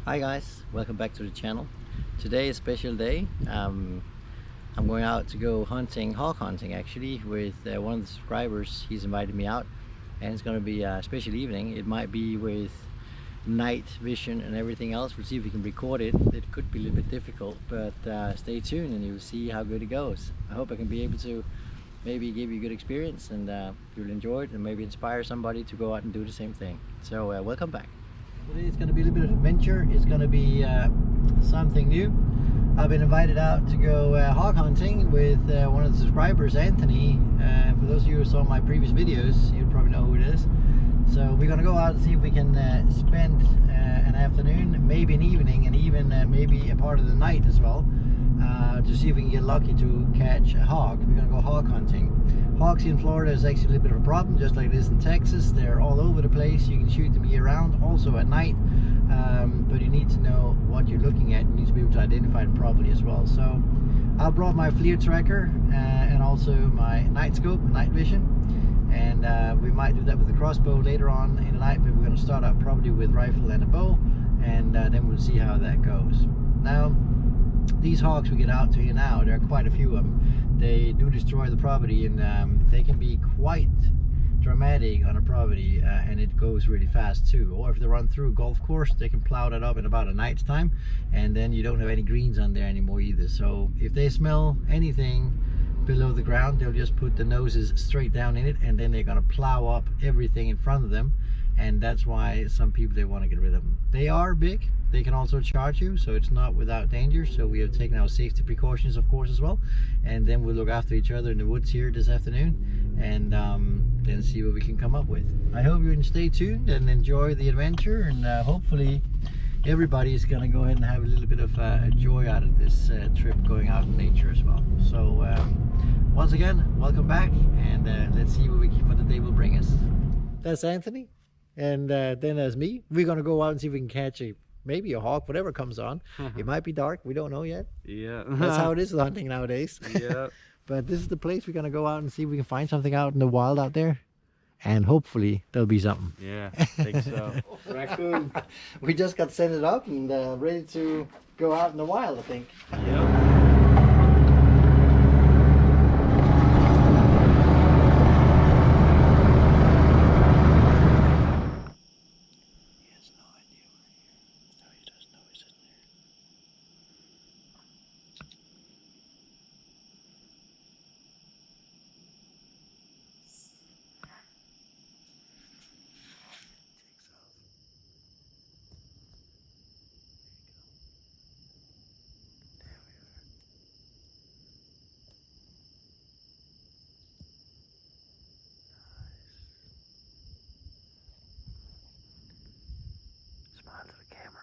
Hi guys, welcome back to the channel. Today is a special day. I'm going out to go hunting, hawk hunting actually, with one of the subscribers. He's invited me out and it's going to be a special evening. It might be with night vision and everything else. We'll see if we can record it. It could be a little bit difficult, but stay tuned and you'll see how good it goes. I hope I can be able to maybe give you a good experience and you'll enjoy it and maybe inspire somebody to go out and do the same thing. So welcome back. Today it's going to be a little bit of adventure. It's going to be something new. I've been invited out to go hawk hunting with one of the subscribers, Anthony. For those of you who saw my previous videos, you'll probably know who it is. So we're going to go out and see if we can spend an afternoon, maybe an evening, and even maybe a part of the night as well, to see if we can get lucky to catch a hawk. We're going to go hawk hunting. Hawks in Florida is actually a little bit of a problem, just like it is in Texas. They're all over the place. You can shoot them year round, also at night, but you need to know what you're looking at. You need to be able to identify them properly as well. So I brought my FLIR tracker and also my night scope, night vision, and we might do that with the crossbow later on in the night, but we're going to start out probably with rifle and a bow, and then we'll see how that goes. Now, these hawks we get out to here now, there are quite a few of them. They do destroy the property, and they can be quite dramatic on a property, and it goes really fast too. Or if they run through a golf course, they can plow that up in about a night's time, and then you don't have any greens on there anymore either. So if they smell anything below the ground, they'll just put the noses straight down in it, and then they're going to plow up everything in front of them. And that's why some people, they want to get rid of them. They are big. They can also charge you, so it's not without danger. So we have taken our safety precautions, of course, as well. And then we'll look after each other in the woods here this afternoon, and then see what we can come up with. I hope you can stay tuned and enjoy the adventure, and hopefully everybody is going to go ahead and have a little bit of a joy out of this trip, going out in nature as well. So once again, welcome back, and let's see what the day will bring us. That's Anthony. And then there's me. We're going to go out and see if we can catch maybe a hawk, whatever comes on. It might be dark. We don't know yet. Yeah. That's how it is with hunting nowadays. Yeah. But this is the place we're going to go out and see if we can find something out in the wild out there. And hopefully there'll be something. Yeah, I think so. Raccoon. We just got set it up and ready to go out in the wild, I think. Yep. Smile to the camera.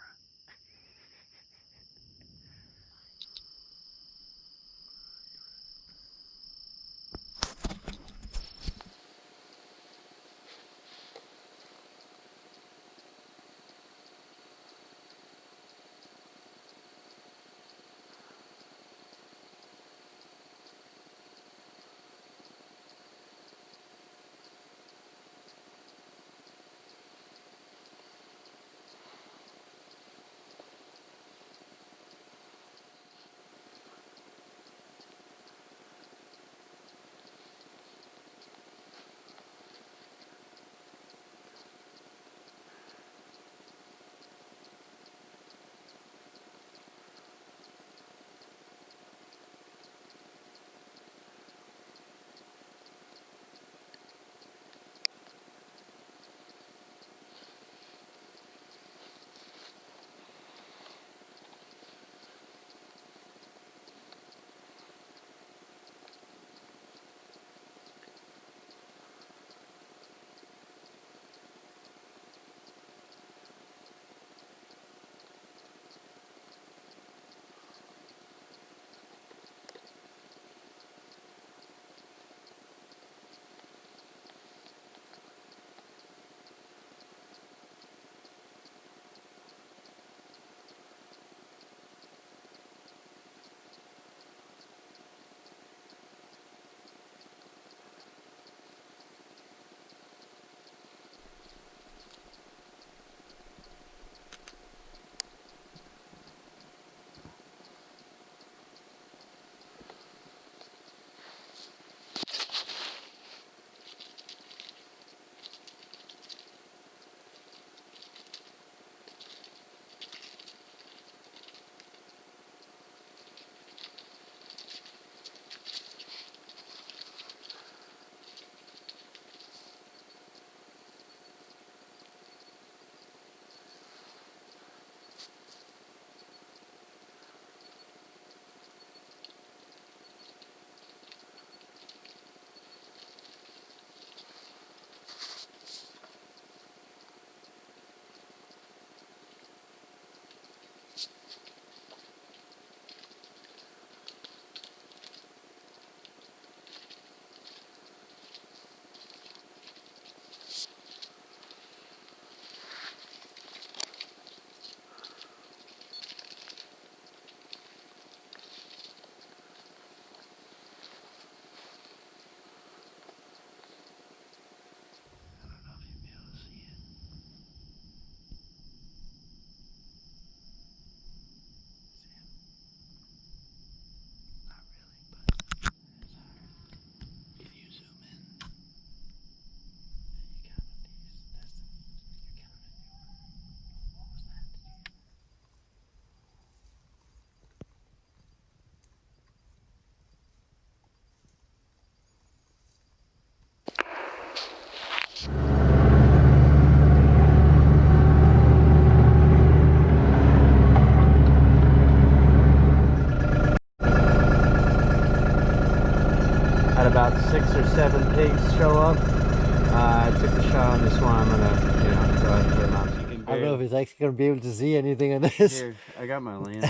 about 6 or 7 pigs show up. I took the shot on this one. I'm gonna, you know, go ahead and put him out. You can I don't know if he's actually going to be able to see anything on this. Here, I got my lens.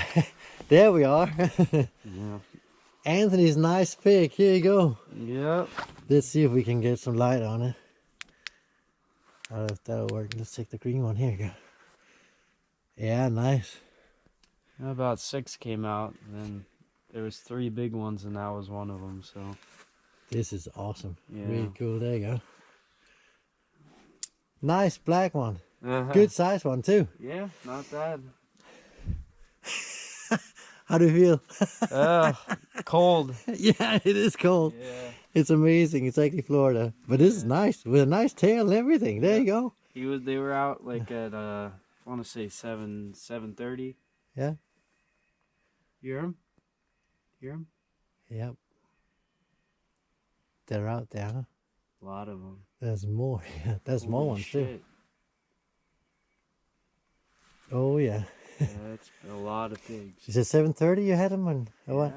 There we are. Yeah. Anthony's nice pig. Here you go. Yep. Let's see if we can get some light on it. I don't know if that'll work. Let's take the green one. Here you go. Yeah, nice. About 6 came out, and then there was 3 big ones, and that was one of them. So This is awesome. yeah. Really cool. There you go. Nice black one. Uh-huh. Good size one too. Yeah, not bad. How do you feel? Cold. Yeah, it is cold. Yeah. It's amazing. It's actually Florida, but this is nice with a nice tail and everything. There you go. They were out like at I want to say 7:30. Yeah. Hear him? Hear him? Yep. They're out there. Huh? A lot of them. There's more. Yeah, there's more ones too. Shit. Oh yeah. Yeah, it's a lot of pigs. Is it 7:30 you had them on? Or what?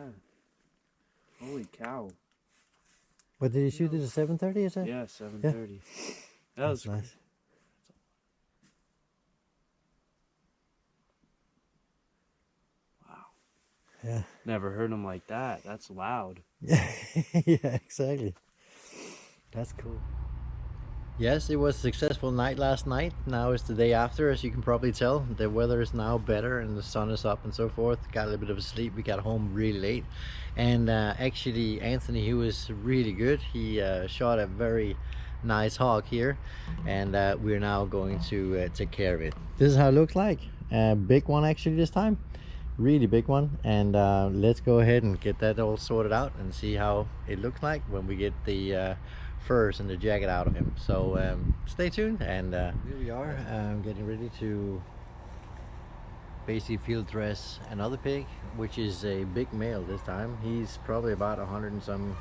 Holy cow. What did you shoot it at 7:30? Is it? Yeah, 7:30. That was nice. Wow. Yeah. Never heard them like that. That's loud. Yeah. Yeah, exactly. That's cool. Yes, it was a successful night last night. Now it's the day after, as you can probably tell. The weather is now better and the sun is up and so forth. Got a little bit of a sleep. We got home really late. And actually, Anthony, he was really good. He shot a very nice hog here. And we're now going to take care of it. This is how it looks like. A big one actually this time. Really big one. And let's go ahead and get that all sorted out and see how it looks like when we get the furs and the jacket out of him. So stay tuned, and here we are getting ready to basically field dress another pig, which is a big male this time. He's probably about 100 and some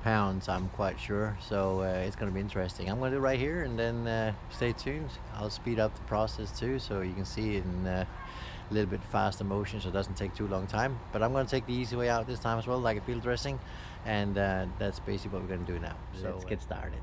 pounds, I'm quite sure. So it's going to be interesting. I'm going to do it right here, and then stay tuned. I'll speed up the process too, so you can see it in a little bit faster motion, so it doesn't take too long time. But I'm going to take the easy way out this time as well, like a field dressing. And that's basically what we're going to do now. So let's get started.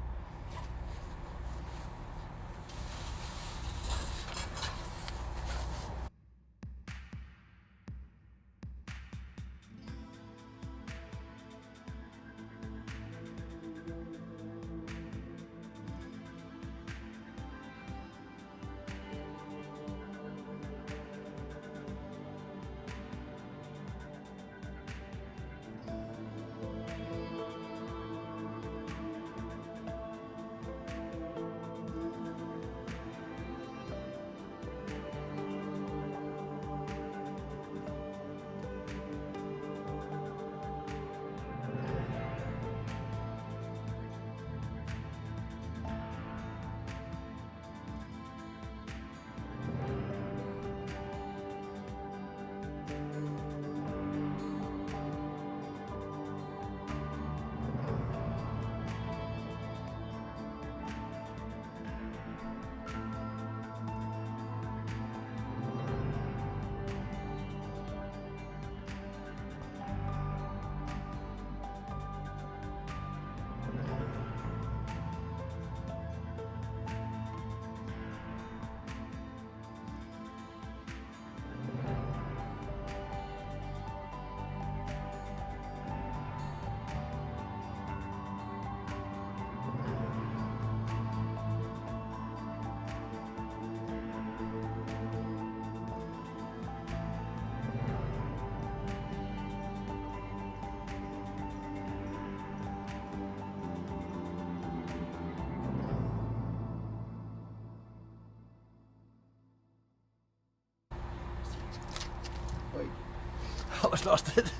I almost lost it.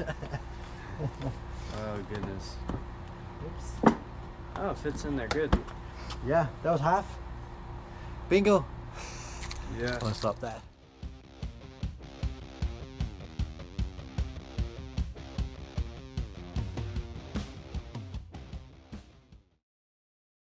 Oh goodness. Oops. Oh, it fits in there good. Yeah, that was half. Bingo. Yeah. I'm gonna stop that.